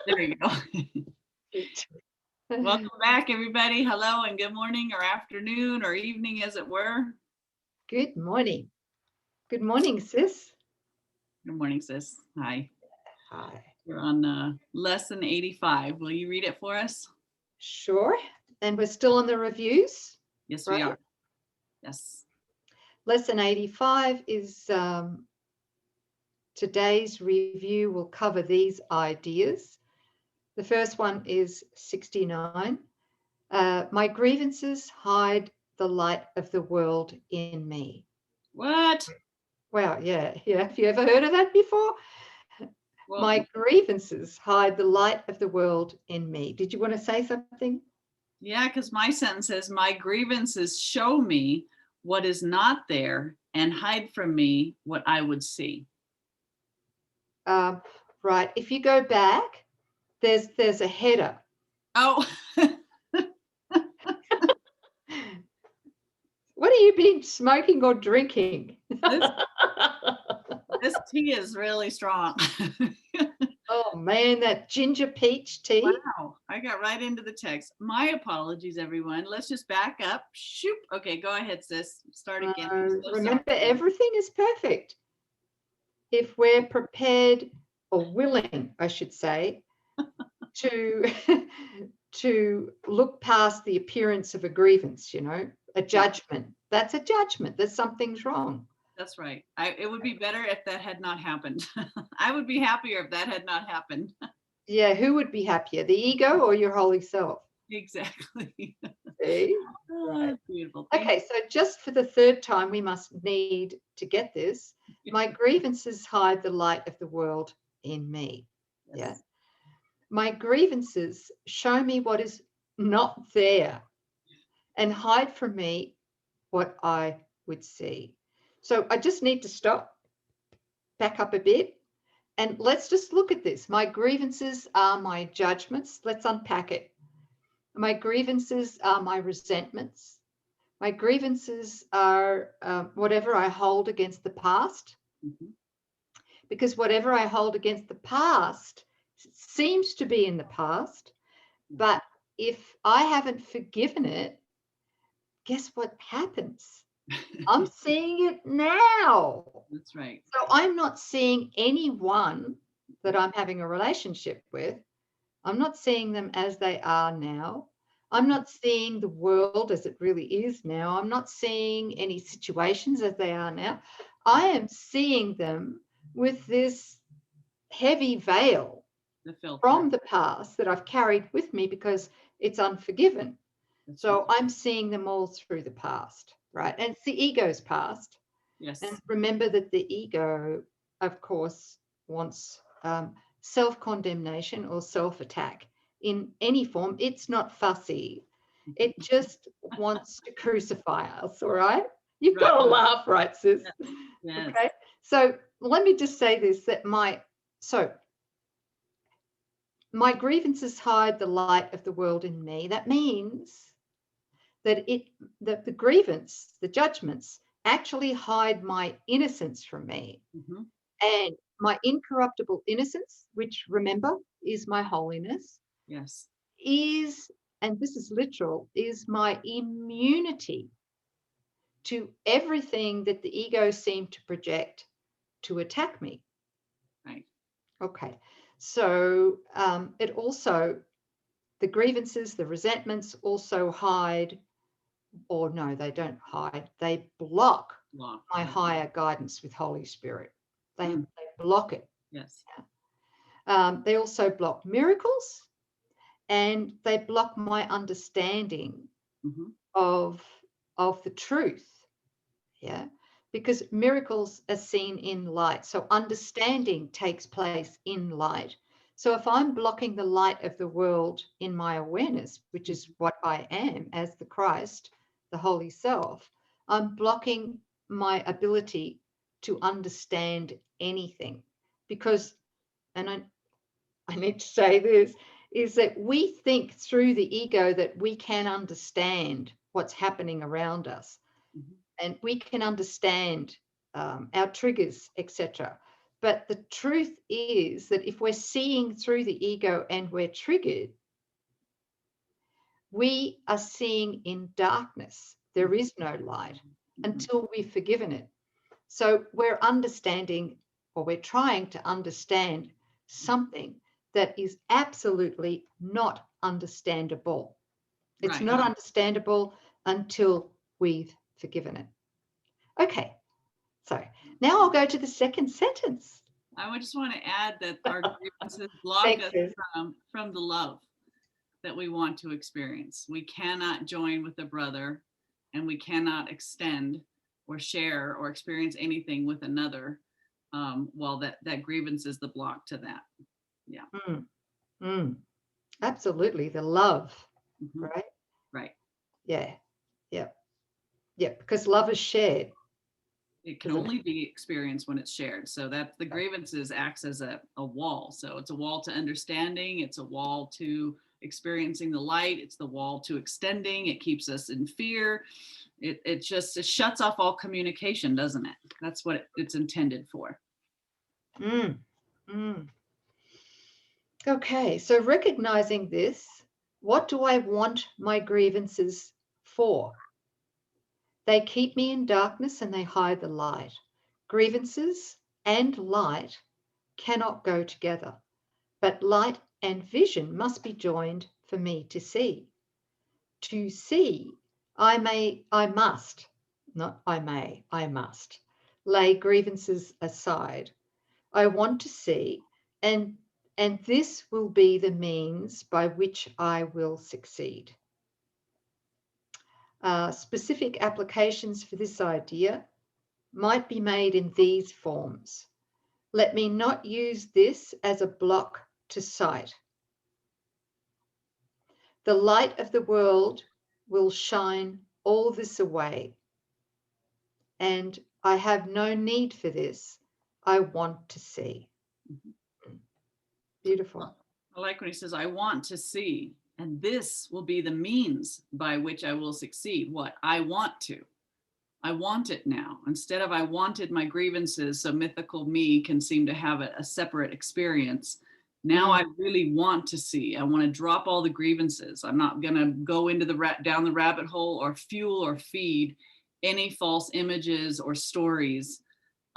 There you go. Welcome back, everybody. Hello and good morning or afternoon or evening, as it were. Good morning. Good morning, sis. Good morning, sis. Hi. Hi. We're on lesson 85. Will you read it for us? Sure. And we're still on the reviews. Yes, right? we are. Yes. Lesson 85 is today's review will cover these ideas. The first one is 69. My grievances hide the light of the world in me. What? Wow, yeah. Have you ever heard of that before? Well, My grievances hide the light of the world in me. Did you want to say something? yeah, because my sentence says, my grievances show me what is not there and hide from me what I would see. Right. If you go back, there's a header. Oh. What have you been smoking or drinking? This tea is really strong. Oh man, that ginger peach tea. Wow, I got right into the text. My apologies, everyone. Let's just back up. Shoop. Okay, go ahead, sis. Start again. So Remember, everything is perfect if we're prepared or willing, I should say, to to look past the appearance of a grievance. A judgment. That's a judgment that something's wrong. That's right. It would be better if that had not happened. I would be happier if that had not happened. Yeah, who would be happier, the ego or your holy self? Exactly. See? Right. Beautiful. Okay, so just for the third time, we must need to get this. My grievances hide the light of the world in me. Yes. Yeah. My grievances show me what is not there and hide from me what I would see. So I just need to stop, back up a bit, and let's just look at this. My grievances are my judgments. Let's unpack it. My grievances are my resentments. My grievances are whatever I hold against the past, because whatever I hold against the past seems to be in the past. But if I haven't forgiven it, guess what happens? I'm seeing it now. That's right. So I'm not seeing anyone that I'm having a relationship with. I'm not seeing them as they are now. I'm not seeing the world as it really is now. I'm not seeing any situations as they are now. I am seeing them with this heavy veil from the past that I've carried with me because it's unforgiven. So I'm seeing them all through the past, right? And it's the ego's past. Yes. And remember that the ego, of course, wants self-condemnation or self-attack in any form. It's not fussy. It just wants to crucify us, all right? You've got to laugh, right, sis? Yes. Okay. So let me just say this, that my grievances hide the light of the world in me. That means that the grievance, the judgments, actually hide my innocence from me. And my incorruptible innocence, which remember is my holiness, yes, is, and this is literal, is my immunity to everything that the ego seemed to project to attack me. Right. Okay. So it also, the grievances, the resentments also hide, or no, they don't hide, they block my higher guidance with Holy Spirit. They block it. Yes. They also block miracles, and they block my understanding of the truth. Yeah. Because miracles are seen in light. So understanding takes place in light. So if I'm blocking the light of the world in my awareness, which is what I am as the Christ, the Holy Self, I'm blocking my ability to understand anything. Because, and I need to say this, is that we think through the ego that we can understand what's happening around us. And we can understand our triggers, etc. But the truth is that if we're seeing through the ego and we're triggered, we are seeing in darkness. There is no light until we've forgiven it. So we're understanding, or we're trying to understand something that is absolutely not understandable. It's Right. not understandable until we've forgiven it. Okay, so now I'll go to the second sentence. I just want to add that our grievances block Thanks, us Liz. from the love that we want to experience. We cannot join with a brother, and we cannot extend or share or experience anything with another while that grievance is the block to that. Yeah. Absolutely, the love, right? Right. Yeah, yeah, yeah, because love is shared. It can only be experienced when it's shared. So that the grievances acts as a wall. So it's a wall to understanding. It's a wall to experiencing the light. It's the wall to extending. It keeps us in fear. It shuts off all communication, doesn't it? That's what it's intended for. Okay, so recognizing this, what do I want my grievances for? They keep me in darkness and they hide the light. Grievances and light cannot go together, but light and vision must be joined for me to see. To see, I must lay grievances aside. I want to see, and this will be the means by which I will succeed. Specific applications for this idea might be made in these forms. Let me not use this as a block to sight. The light of the world will shine all this away, and I have no need for this. I want to see. Beautiful. I like when he says, I want to see, and this will be the means by which I will succeed. What? I want to. I want it now. Instead of I wanted my grievances so mythical me can seem to have a separate experience. Now I really want to see. I want to drop all the grievances. I'm not going to go into down the rabbit hole or fuel or feed any false images or stories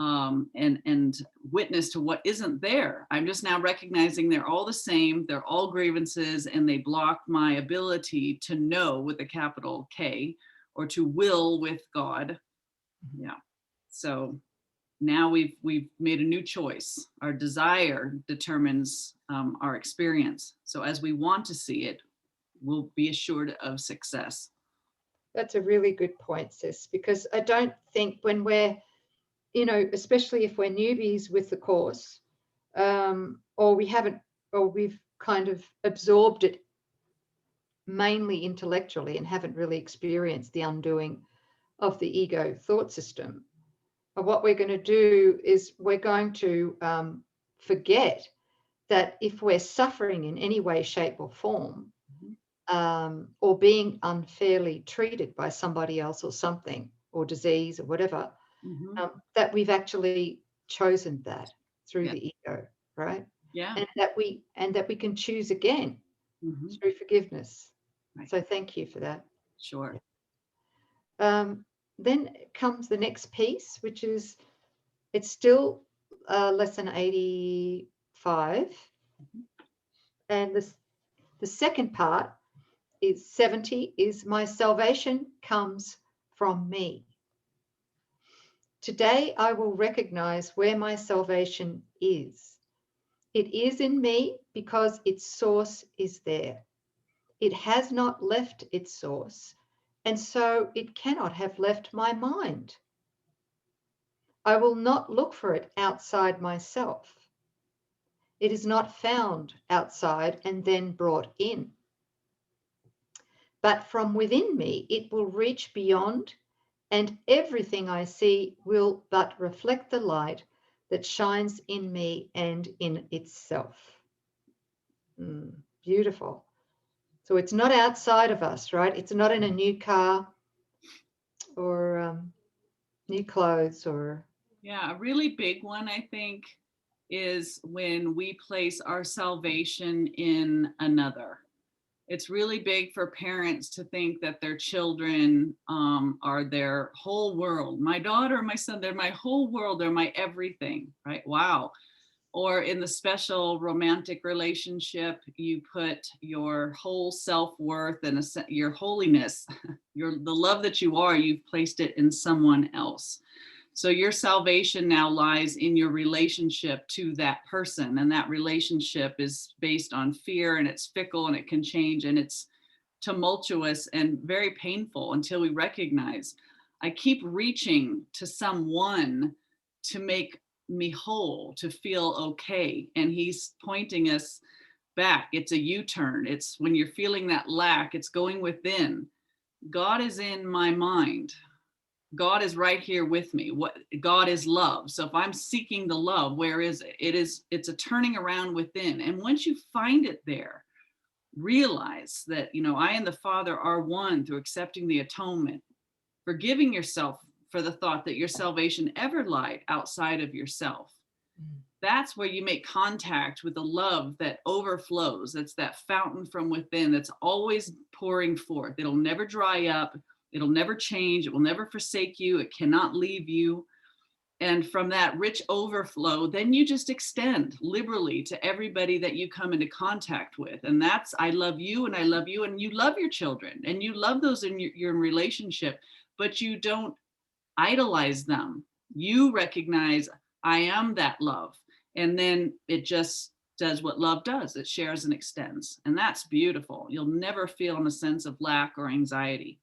and witness to what isn't there. I'm just now recognizing they're all the same. They're all grievances, and they block my ability to know with a capital K, or to will with God. Yeah. So now we've made a new choice. Our desire determines our experience. So as we want to see it, we'll be assured of success. That's a really good point, sis, because I don't think when we're, especially if we're newbies with the course, or we've kind of absorbed it mainly intellectually and haven't really experienced the undoing of the ego thought system. What we're going to do is we're going to forget that if we're suffering in any way, shape, or form, or being unfairly treated by somebody else or something, or disease or whatever, that we've actually chosen that through the ego, right? Yeah. And that we can choose again through forgiveness. Right. So thank you for that. Sure. Then comes the next piece, which is, it's still lesson 85. And the second part is 70, is my salvation comes from me. Today I will recognize where my salvation is. It is in me because its source is there. It has not left its source, and so it cannot have left my mind. I will not look for it outside myself. It is not found outside and then brought in. But from within me, it will reach beyond, and everything I see will but reflect the light that shines in me and in itself. Beautiful. So it's not outside of us, right? It's not in a new car or new clothes or. Yeah, a really big one, I think, is when we place our salvation in another. It's really big for parents to think that their children are their whole world. My daughter, my son, they're my whole world. They're my everything, right? Wow. Or in the special romantic relationship, you put your whole self-worth and your holiness, the love that you are, you've placed it in someone else. So your salvation now lies in your relationship to that person. And that relationship is based on fear, and it's fickle, and it can change, and it's tumultuous and very painful until we recognize I keep reaching to someone to make me whole, to feel okay. And he's pointing us back. It's a U-turn. It's when you're feeling that lack, it's going within. God is in my mind. God is right here with me. What God is love. So if I'm seeking the love, where is it? It's a turning around within. And once you find it there, realize that, I and the Father are one through accepting the atonement, forgiving yourself for the thought that your salvation ever lied outside of yourself. That's where you make contact with the love that overflows. That's that fountain from within that's always pouring forth. It'll never dry up. It'll never change. It will never forsake you. It cannot leave you. And from that rich overflow, then you just extend liberally to everybody that you come into contact with. And that's, I love you, and I love you, and you love your children, and you love those in your relationship, but you don't idolize them. You recognize, I am that love. And then it just does what love does. It shares and extends. And that's beautiful. You'll never feel a sense of lack or anxiety.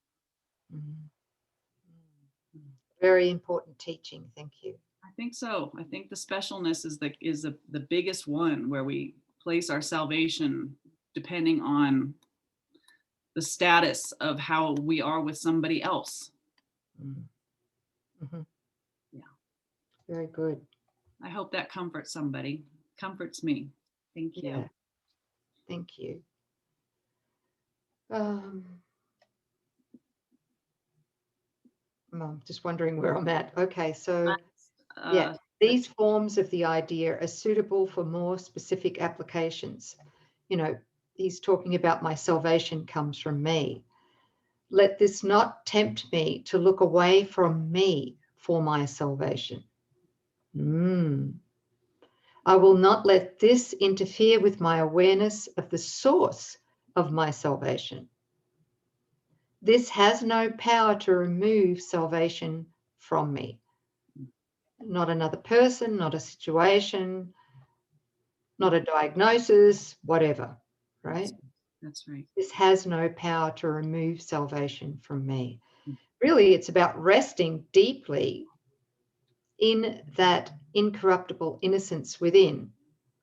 Very important teaching. Thank you. I think so. I think the specialness is the biggest one, where we place our salvation depending on the status of how we are with somebody else. Mm-hmm. Yeah. Very good. I hope that comforts somebody. Comforts me. Thank you. Yeah. Thank you. I'm just wondering where I'm at. Okay, so these forms of the idea are suitable for more specific applications. He's talking about my salvation comes from me. Let this not tempt me to look away from me for my salvation. I will not let this interfere with my awareness of the source of my salvation. This has no power to remove salvation from me. Not another person, not a situation, not a diagnosis, whatever, right? That's right. This has no power to remove salvation from me. Really, it's about resting deeply in that incorruptible innocence within.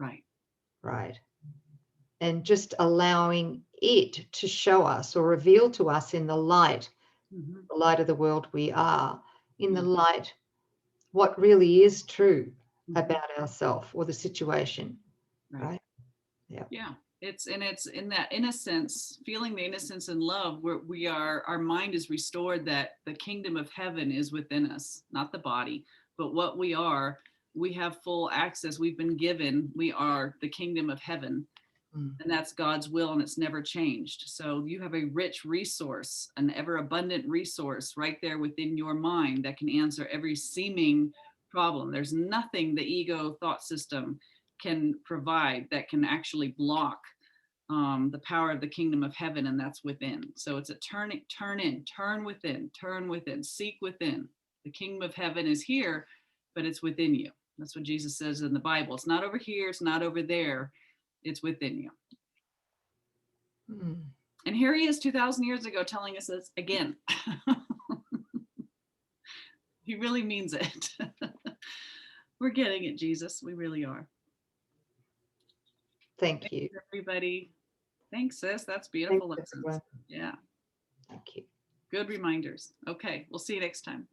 Right. Right. And just allowing it to show us or reveal to us in the light of the world we are, in the light, what really is true about ourselves or the situation. Right. Yeah. Yeah. It's in that innocence, feeling the innocence and love, where our mind is restored, that the kingdom of heaven is within us, not the body, but what we are. We have full access. We've been given, we are the kingdom of heaven. And that's God's will, and it's never changed. So you have a rich resource, an ever abundant resource right there within your mind that can answer every seeming problem. There's nothing the ego thought system can provide that can actually block the power of the kingdom of heaven, and that's within. So it's a turn within, seek within. The kingdom of heaven is here, but it's within you. That's what Jesus says in the Bible. It's not over here, it's not over there, it's within you. And here he is 2,000 years ago telling us this again. He really means it. We're getting it, Jesus. We really are. Thank you, everybody. Thanks, sis. That's beautiful lessons. Yeah. Thank you. Good reminders. Okay, we'll see you next time.